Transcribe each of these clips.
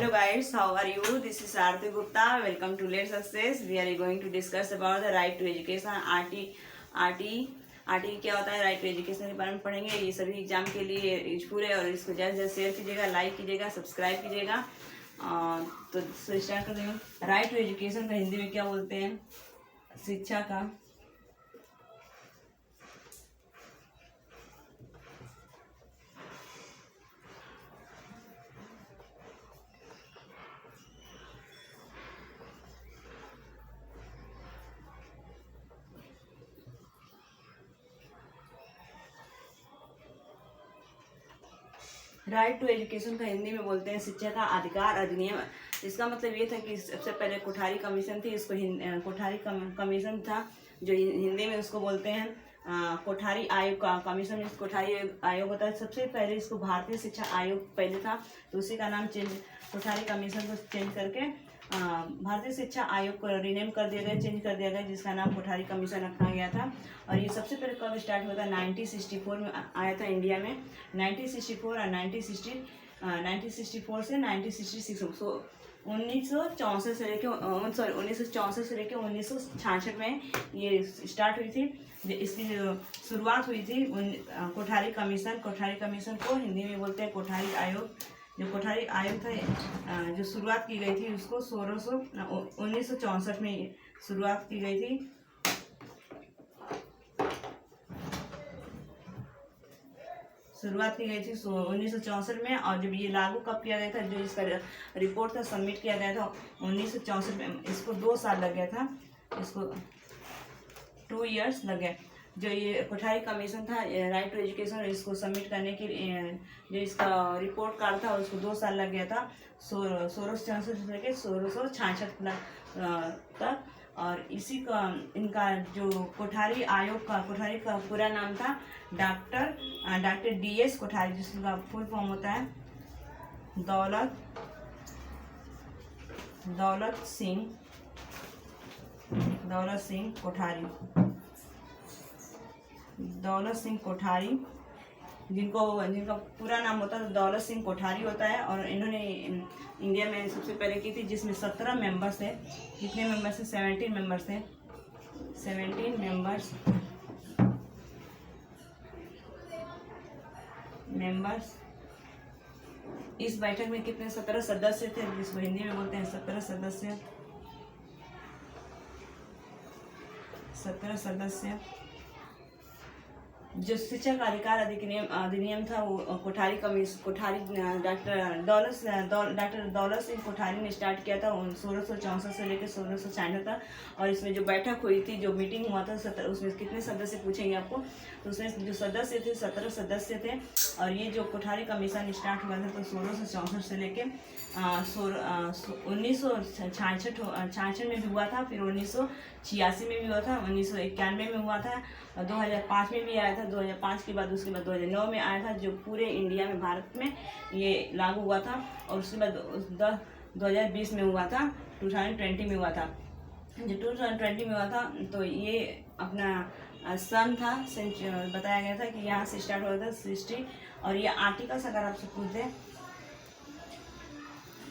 Hello guys, how are you? This is Aarti Gupta. Welcome to Let's Success. We are going to discuss about the right to education. RT क्या होता है, right to education के बारे में पढ़ेंगे। ये सभी एग्जाम के लिए यूजफुल है और इसको ज़्यादा से ज़्यादा शेयर कीजिएगा, लाइक कीजिएगा, सब्सक्राइब कीजिएगा। तो स्टार्ट कर देंगे। राइट टू एजुकेशन का हिंदी में क्या बोलते हैं? शिक्षा का राइट टू एजुकेशन का हिंदी में बोलते हैं शिक्षा का अधिकार अधिनियम। इसका मतलब ये था कि सबसे पहले कोठारी कमीशन थी, इसको कोठारी कमीशन था जो हिंदी में उसको बोलते हैं कोठारी आयोग का कमीशन। कोठारी आयोग होता है। सबसे पहले इसको भारतीय शिक्षा आयोग पहले था, तो उसी का नाम चेंज, कोठारी कमीशन को चेंज करके भारतीय शिक्षा आयोग को रीनेम कर दिया गया, चेंज कर दिया गया, जिसका नाम कोठारी कमीशन रखा गया था। और ये सबसे पहले कब स्टार्ट हुआ था? 1964 में आया था इंडिया में। 1964 और 1964 से 1966, 1964 से लेके 1966 में ये स्टार्ट हुई थी। इसकी जो शुरुआत हुई थी कोठारी कमीशन को हिंदी में बोलते हैं कोठारी आयोग। जो कोठारी आयोग था, जो शुरुआत की गई थी उसको 1964 में शुरुआत की गई थी। शुरुआत की गई थी 1964 में। और जब ये लागू कब किया गया था, जो इसका रिपोर्ट था सबमिट किया गया था 1964 में। इसको 2 साल लग गया था, इसको 2 इयर्स लग गए। जो ये कोठारी कमीशन था राइट टू एजुकेशन, इसको सबमिट करने के लिए जो इसका रिपोर्ट कार्ड था उसको 2 साल लग गया था, 1664 से लेकर 1666 तक। और इसी का इनका जो कोठारी आयोग का पूरा नाम था डॉक्टर DS कोठारी, जिसका फुल फॉर्म होता है दौलत सिंह कोठारी, जिनका पूरा नाम होता है दौलत सिंह कोठारी होता है। और इन्होंने इंडिया में सबसे पहले की थी, जिसमें 17 मेंबर्स थे। कितने मेंबर्स थे? 17 मेंबर्स थे। 17 मेंबर्स। इस बैठक में कितने? 17 सदस्य थे, जिसको हिंदी में बोलते हैं 17 सदस्य। जो शिक्षा का अधिकार अधिनियम था वो कोठारी डॉक्टर दौलत सिंह कोठारी ने स्टार्ट किया था 1664 से लेकर 1666 तक। और इसमें जो बैठक हुई थी, जो मीटिंग हुआ था, उसमें कितने सदस्य पूछेंगे आपको, तो उसमें जो सदस्य थे 17 सदस्य थे। और ये जो कोठारी कमीशन स्टार्ट हुआ था तो 1664 से लेकर 1966 में भी हुआ था, फिर 1986 में भी हुआ था, 1991 में हुआ था, 2005 में भी आया था। 2005 के बाद उसके बाद 2009 में आया था, जो पूरे इंडिया में भारत में ये लागू हुआ था। और उसके बाद 2020 में हुआ था, 2020 में हुआ था। जो 2020 में हुआ था तो ये अपना सन था, बताया गया था कि यहाँ से स्टार्ट हुआ था 60। और ये आर्टिकल्स अगर आपसे पूछ दें,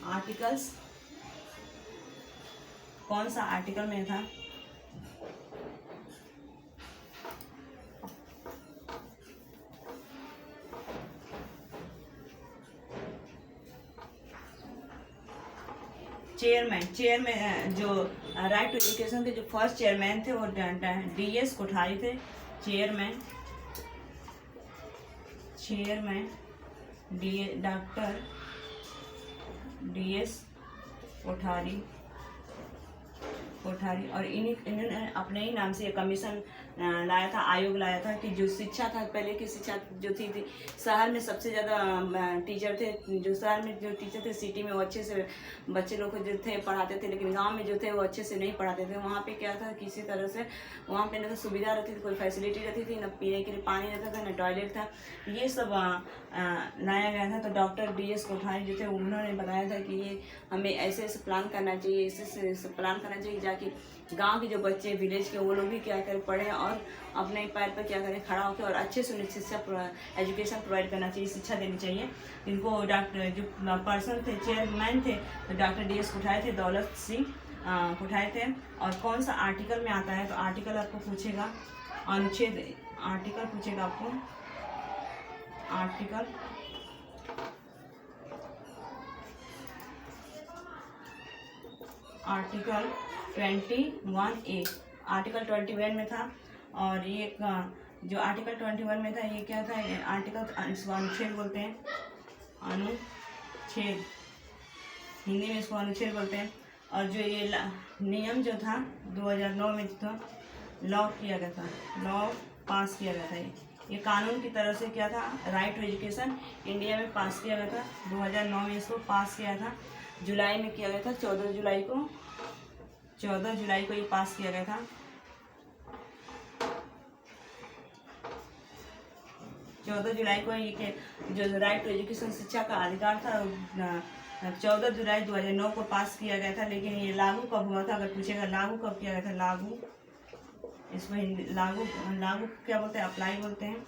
आर्टिकल्स कौन सा आर्टिकल में था? चेयरमैन जो राइट टू एजुकेशन के जो फर्स्ट चेयरमैन थे वो DS कोठारी थे। Chairman doctor DS Kothari. और इन्होंने अपने ही नाम से ये कमीशन लाया था, आयोग लाया था कि जो शिक्षा था, पहले की शिक्षा जो थी शहर में सबसे ज़्यादा टीचर थे। जो शहर में जो टीचर थे सिटी में वो अच्छे से बच्चे लोग को जो थे पढ़ाते थे, लेकिन गांव में जो थे वो अच्छे से नहीं पढ़ाते थे। वहाँ पे क्या था, किसी तरह से वहाँ पे न तो सुविधा रहती थी, कोई फैसिलिटी रहती थी, न पीने के लिए पानी रहता था, न टॉयलेट था। ये सब लाया गया था। तो डॉक्टर DS कोठारी जो थे उन्होंने बताया था कि ये हमें ऐसे प्लान करना चाहिए, ऐसे प्लान करना चाहिए जाकि गांव के जो बच्चे विलेज के वो लोग भी क्या करें, पढ़ें और अपने पैर पर क्या करें खड़ा होकर और अच्छे से उन्हें शिक्षा एजुकेशन प्रोवाइड करना चाहिए, शिक्षा देनी चाहिए। इनको डॉक्टर जो पर्सन थे, चेयरमैन थे, तो डॉक्टर DS कुठारे थे, दौलत सिंह कुठारे थे। और कौन सा आर्टिकल में आता है, तो आर्टिकल आपको पूछेगा, अनुच्छेद आर्टिकल पूछेगा आपको, आर्टिकल आर्टिकल 21A आर्टिकल 21 में था। और ये जो आर्टिकल 21 में था ये क्या था, आर्टिकल इसको अनुच्छेद बोलते हैं, अनुच्छेद, हिंदी में इसको अनुच्छेद बोलते हैं। और जो ये नियम जो था 2009 में था, लॉ किया गया था, लॉ पास किया गया था, ये कानून की तरफ से क्या था, राइट टू एजुकेशन इंडिया में पास किया गया था। 2009 में इसको पास किया था, जुलाई में किया गया था, 14 जुलाई को ये पास किया गया था। 14 जुलाई को ये जो राइट टू एजुकेशन शिक्षा का अधिकार था 14 जुलाई 2009 को पास किया गया था। लेकिन ये लागू कब हुआ था, अगर पूछेगा लागू कब किया गया था, लागू इसको हिंदी लागू क्या बोलते हैं, अप्लाई बोलते हैं,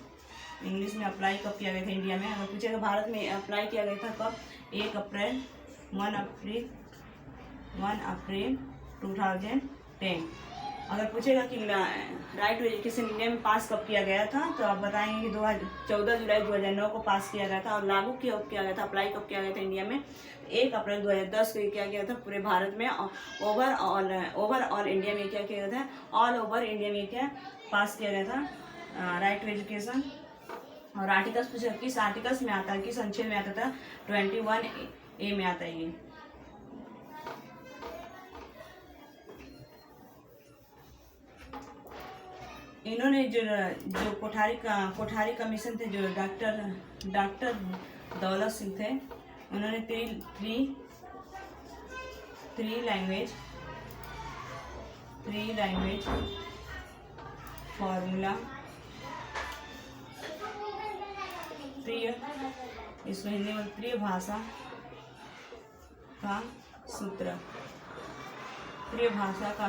इंग्लिश में अप्लाई कब किया गया था इंडिया में। अगर पूछेगा भारत में अप्लाई किया गया था कब, 1 अप्रैल 2010। अगर पूछेगा कि राइट टू एजुकेशन इंडिया में पास कब किया गया था, तो आप बताएंगे कि 14 जुलाई 2009 को पास किया गया था। और लागू कब किया गया था, अप्लाई कब किया गया था इंडिया में, 1 अप्रैल 2010 को किया गया था पूरे भारत में। ओवरऑल इंडिया में क्या किया गया था, ऑल ओवर इंडिया में क्या पास किया गया था राइट टू एजुकेशन। और आर्टिकल्स पूछेगा किस आर्टिकल्स में आता है, किस अनुच्छेद में आता था, 21A में आता है ये। इन्होंने जो कोठारी कमीशन थे, जो डॉक्टर दौलत सिंह थे, उन्होंने थ्री लैंग्वेज फॉर्मूला, इसको हिंदी में प्रिय भाषा का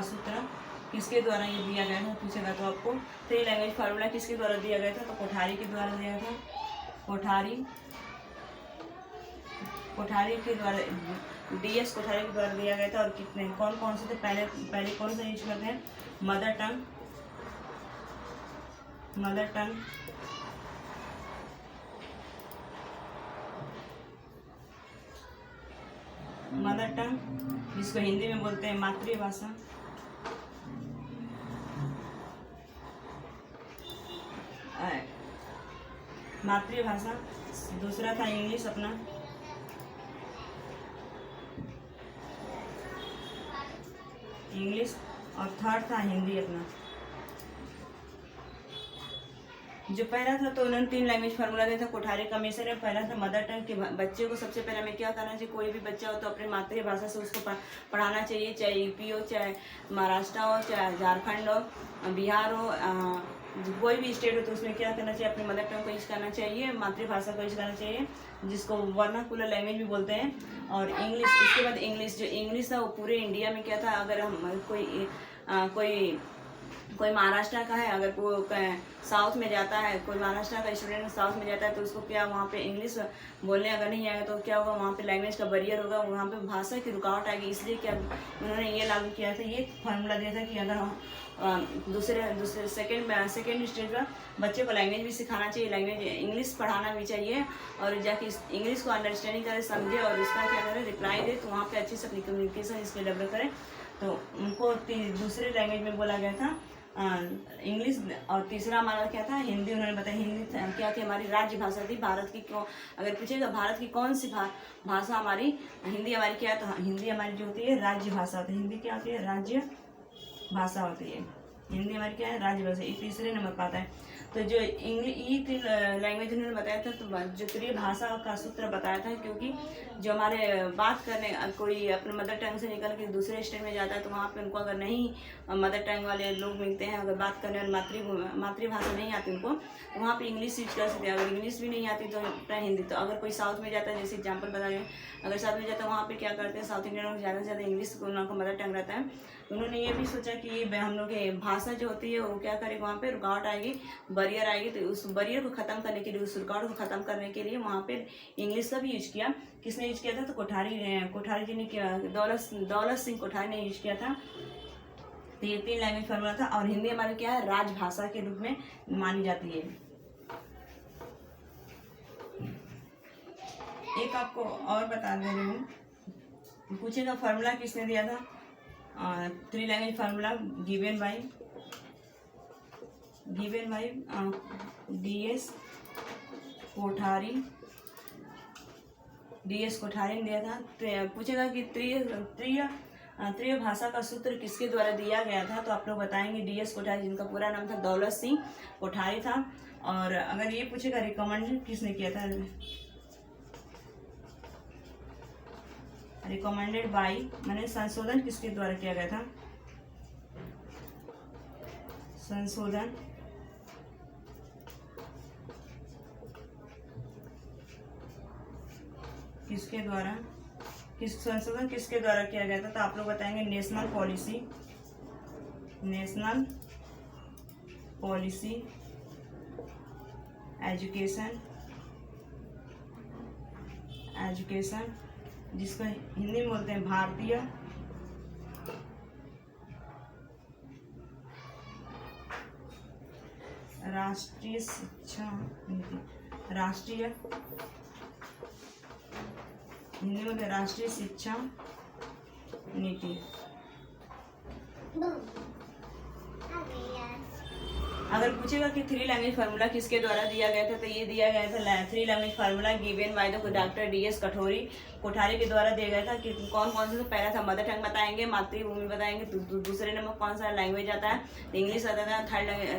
सूत्र, किसके द्वारा ये दिया गया था पूछेगा तो आपको। 3 लैंग्वेज फार्मूला किसके द्वारा दिया गया था, तो कोठारी के द्वारा दिया गया था। कोठारी के द्वारा, DS कोठारी के द्वारा दिया गया था। और कितने कौन से थे, पहले कौन सा यूज करते हैं, मदर टंग जिसको हिंदी में बोलते हैं मातृभाषा। दूसरा था इंग्लिश अपना, इंग्लिश। और थर्ड था हिंदी अपना। जो पहला था तो उन्होंने 3 लैंग्वेज फार्मूला दिया था कोठारी कमीशन में। पहला था मदर टंग के बच्चे को सबसे पहले हमें क्या करना चाहिए, कोई भी बच्चा हो तो अपनी मातृभाषा से उसको पढ़ाना चाहिए, चाहे यूपी हो, चाहे महाराष्ट्र हो, चाहे झारखंड हो, बिहार हो, कोई भी स्टेट हो, तो उसमें क्या करना चाहिए, अपनी मदर टंग को यूज करना चाहिए, मातृभाषा को यूज करना चाहिए, जिसको वर्नाकुलर लैंग्वेज भी बोलते हैं। और इंग्लिश, इसके बाद इंग्लिश, जो इंग्लिश था वो पूरे इंडिया में क्या था, अगर हम कोई महाराष्ट्र का है, अगर वो साउथ में जाता है, कोई महाराष्ट्र का स्टूडेंट साउथ में जाता है, तो उसको क्या वहाँ पे इंग्लिश बोलने अगर नहीं आएगा तो क्या होगा, वहाँ पे लैंग्वेज का बैरियर होगा, वहाँ पे भाषा की रुकावट आएगी। इसलिए क्या उन्होंने ये लागू किया था, ये फार्मूला दिया था कि अगर हम दूसरे सेकेंड स्टेज पर बच्चे को लैंग्वेज भी सिखाना चाहिए, लैंग्वेज इंग्लिश पढ़ाना भी चाहिए, और जाके इंग्लिश को अंडरस्टैंडिंग करे, समझे और उसका क्या करे, रिप्लाई दे, तो वहाँ पे अच्छी से अपनी कम्युनिकेशन इसके डेवलप करें। तो उनको दूसरे लैंग्वेज में बोला गया था इंग्लिश। और तीसरा हमारा क्या था, हिंदी। उन्होंने बताया हिंदी क्या थी, हमारी राज्य भाषा थी भारत की। क्यों, अगर पूछेगा भारत की कौन सी भाषा हमारी, हिंदी हमारी क्या है, तो हिंदी हमारी जो होती है राज्य भाषा होती है। हिंदी क्या होती है, राज्य भाषा होती है। हिंदी हमारी क्या है, राज्य भाषा। ये तीसरे नंबर पर आता है। तो जो इंग्लिश लैंग्वेज उन्होंने बताया था, तो जो प्रिय भाषा का सूत्र बताया था, क्योंकि जो हमारे बात करने कोई अपने मदर टंग से निकल के दूसरे स्टेट में जाता है, तो वहाँ पे उनको अगर नहीं मदर टंग वाले लोग मिलते हैं, अगर बात करने वाले मातृभाषा नहीं आती उनको, तो वहाँ पे इंग्लिश यूज कर सकते हैं। अगर इंग्लिश भी नहीं आती तो हिंदी। तो अगर कोई साउथ में जाता है, जैसे एग्जाम्पल बता रहे हैं, अगर साउथ में जाता है वहाँ पे क्या करते हैं, साउथ इंडियन लोग ज़्यादा से ज़्यादा इंग्लिश उनका मदर टंग रहता है, उन्होंने ये भी सोचा कि ये हम लोग की भाषा जो होती है वो क्या करेगा, वहाँ पे रुकावट आएगी, बैरियर आएगी, तो उस बैरियर को ख़त्म करने के लिए, उस रुकावट को ख़त्म करने के लिए वहाँ पे इंग्लिश का भी यूज किया। किसने यूज किया था? तो कोठारी जी ने किया, दौलत सिंह कोठारी ने यूज किया था। तो ये 3 लैंग्वेज फार्मूला था। और हिंदी हमारी क्या है? राजभाषा के रूप में मानी जाती है। एक आपको और बता दे रही हूँ, पूछेगा फार्मूला किसने दिया था? 3 language formula given by DS Kothari ने दिया था। पूछेगा कि त्रिय भाषा का सूत्र किसके द्वारा दिया गया था? तो आप लोग बताएंगे DS कोठारी, जिनका पूरा नाम था दौलत सिंह कोठारी था। और अगर ये पूछेगा रिकमेंडेड किसने किया था? रिकमेंडेड बाय मैंने संशोधन किसके द्वारा किया गया था? संशोधन किसके द्वारा किया गया था? तो आप लोग बताएंगे नेशनल पॉलिसी एजुकेशन, जिसको हिंदी में बोलते हैं भारतीय राष्ट्रीय शिक्षा नीति, हिंदी में बोलते हैं राष्ट्रीय शिक्षा नीति। अगर पूछेगा कि 3 लैंग्वेज फार्मूला किसके द्वारा दिया गया था? तो ये दिया गया था 3 language formula given by the doctor DS Kothari के द्वारा दिया गया था। कि कौन कौन सा? तो पहला था मदर टंग बताएंगे, मातृभूमि बताएंगे, दूसरे नंबर कौन सा लैंग्वेज आता है? तो इंग्लिश आता है।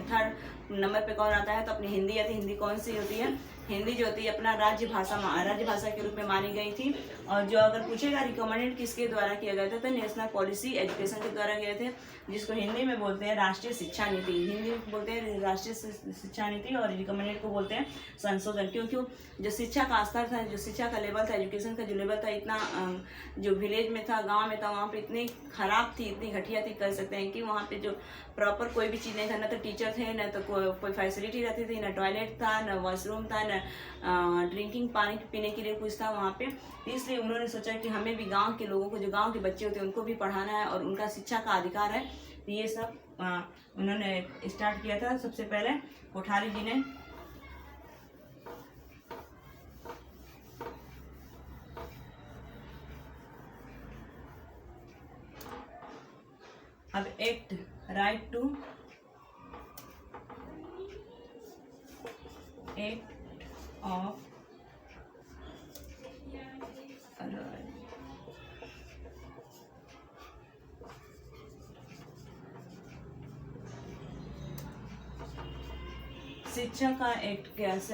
थर्ड नंबर पे कौन आता है? तो अपनी हिंदी आती है। हिंदी कौन सी होती है? हिंदी जो होती है अपना राज्य भाषा के रूप में मानी गई थी। और जो अगर पूछेगा रिकमेंडेड किसके द्वारा किया गया था? तो नेशनल पॉलिसी एजुकेशन के द्वारा गए थे, जिसको हिंदी में बोलते हैं राष्ट्रीय शिक्षा नीति। हिंदी में बोलते हैं राष्ट्रीय शिक्षा नीति, और रिकमेंडेड को बोलते हैं संशोधन। क्योंकि जो शिक्षा का स्तर था, जो शिक्षा का लेवल था, एजुकेशन का जो लेवल था, इतना जो विलेज में था, गाँव में था, वहाँ पे इतनी खराब थी, इतनी घटिया थी, कर सकते हैं कि वहाँ पे जो प्रॉपर कोई भी चीज़ नहीं था। न तो टीचर थे, न तो कोई फैसिलिटी रहती थी, न टॉयलेट था, न वॉशरूम था, न ड्रिंकिंग पानी पीने के लिए कुछ था वहाँ पे। इसलिए उन्होंने सोचा कि हमें भी गांव के लोगों को, जो गांव के बच्चे होते हैं, उनको भी पढ़ाना है और उनका शिक्षा का अधिकार है। तो ये सब उन्होंने स्टार्ट किया था सबसे पहले कोठारी जी ने। अब एक्ट ऑफ शिक्षा का एक्ट क्या है? Act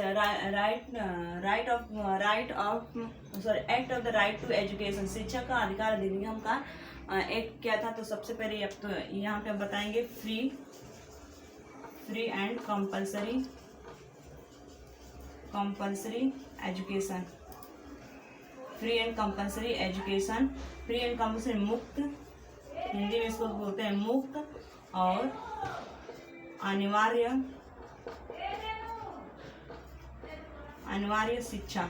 of the right to education, शिक्षा का अधिकार अधिनियम का एक्ट क्या था? तो सबसे पहले अब तो यहाँ पे हम बताएंगे free and compulsory education. Free and compulsory education, free and compulsory मुक्त, हिंदी में इसको बोलते हैं मुक्त और अनिवार्य शिक्षा।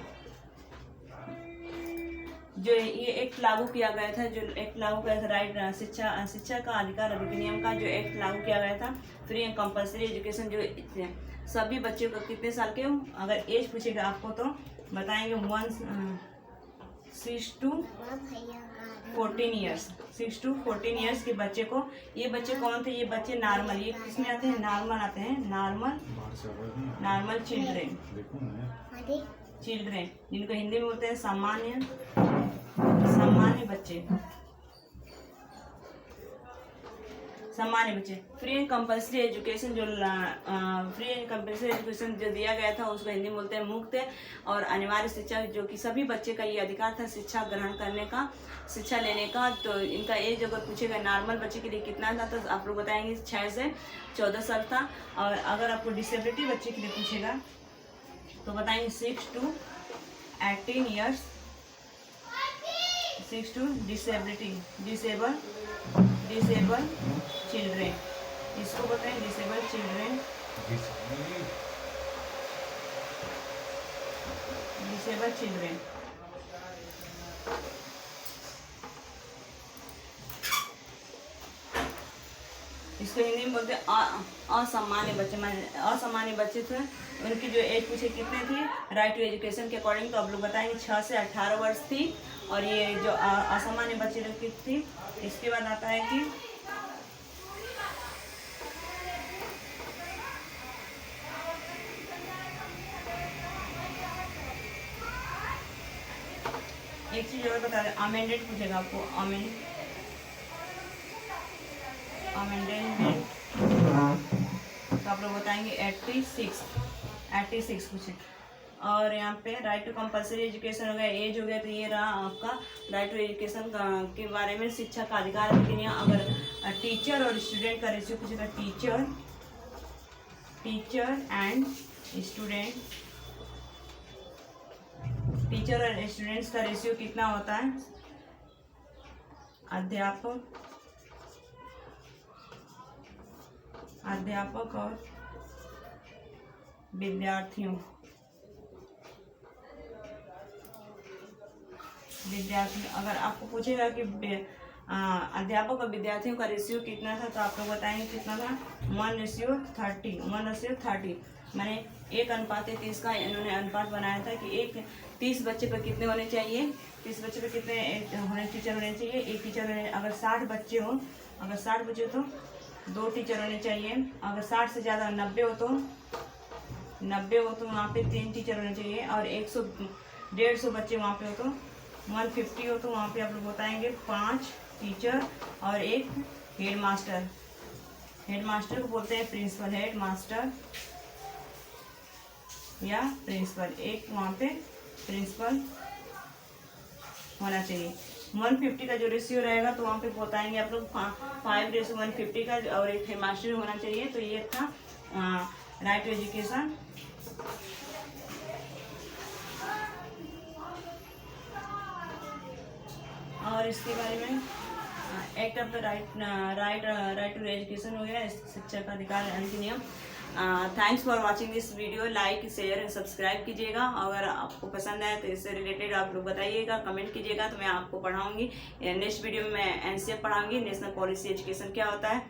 जो ये एक्ट लागू किया गया था, राइट शिक्षा का अधिकार अधिनियम का जो एक्ट लागू किया गया था, फ्री एंड कंपल्सरी एजुकेशन, जो सभी बच्चों को कितने साल के, अगर एज पूछेगा आपको तो बताएंगे 6 to 14 ईयर्स। 6 to 14 ईयर्स के बच्चे को, ये बच्चे कौन थे? ये बच्चे नॉर्मल, ये किसमें आते हैं? नॉर्मल आते हैं, नॉर्मल चिल्ड्रेन, जिनको हिंदी में बोलते हैं सामान्य बच्चे। फ्री एंड कंपल्सरी एजुकेशन, जो फ्री एंड कंपल्सरी एजुकेशन जो दिया गया था, उसको हिंदी में बोलते हैं मुक्त और अनिवार्य शिक्षा, जो कि सभी बच्चे का ये अधिकार था शिक्षा ग्रहण करने का, शिक्षा लेने का। तो इनका एज अगर पूछेगा नॉर्मल बच्चे के लिए कितना था, तो आप लोग बताएंगे 6 से 14 साल था। और अगर आपको डिसेबिलिटी बच्चे के लिए पूछेगा तो बताएंगे 6 to 18 years. 6 to disable disable children, इसको बोलते हैं डिसेबल चिल्ड्रेन, डिसेबल चिल्ड्रेन। इसको हिंदी में बोलते हैं असामान्य बच्चे। असामान्य बच्चे थे, उनकी जो एज पूछे कितने थी राइट टू एजुकेशन के अकॉर्डिंग, तो आप लोग बताएंगे 6 से 18 वर्ष थी। और ये जो असामान्य बच्चे लोग की थी, इसके बाद आता है कि एक चीज और बता दें, अमेंडेड पूछेगा आपको, अमेंडमेंट, तो आप लोग बताएंगे 86 पूछे। और यहाँ पे राइट टू कंपलसरी एजुकेशन हो गया, एज हो गया, तो ये रहा आपका राइट टू एजुकेशन के बारे में, शिक्षा का अधिकार। लेकिन यहाँ अगर टीचर और स्टूडेंट का रेशियो पूछेगा, टीचर एंड स्टूडेंट, टीचर और स्टूडेंट्स का रेशियो कितना होता है, अध्यापक और विद्यार्थी, अगर आपको पूछेगा कि अध्यापक और विद्यार्थियों का रेशियो कितना था, तो आप लोग बताएंगे कितना था, 1:30। मैंने 1:30 का इन्होंने अनुपात बनाया था कि 30 बच्चे पर कितने होने चाहिए, 30 बच्चे पर कितने टीचर होने चाहिए, एक टीचर होने। अगर 60 बच्चे हो तो 2 टीचर होने चाहिए। अगर 60 से ज़्यादा 90 हो तो वहाँ पे 3 टीचर होने चाहिए। और 150 बच्चे वहाँ पे हो तो 150 हो तो वहाँ पे आप लोग बताएंगे 5 टीचर और एक हेड मास्टर। हेड मास्टर को बोलते हैं प्रिंसिपल, हेड मास्टर या प्रिंसिपल, एक वहाँ पे प्रिंसिपल होना चाहिए। 150 का जो रेशियो रहेगा तो वहाँ पे बताएंगे आप लोग 5:150 का, और एक हेड मास्टर होना चाहिए। तो ये था राइट टू एजुकेशन। और इसके बारे में act of the right to education हो गया, शिक्षा का अधिकार यानी कि नियम। Thanks for watching this video, like share subscribe कीजिएगा। अगर आपको पसंद आए तो इससे रिलेटेड आप लोग बताइएगा, कमेंट कीजिएगा, तो मैं आपको पढ़ाऊंगी। नेक्स्ट वीडियो में मैं NCF पढ़ाऊंगी, नेशनल पॉलिसी एजुकेशन क्या होता है।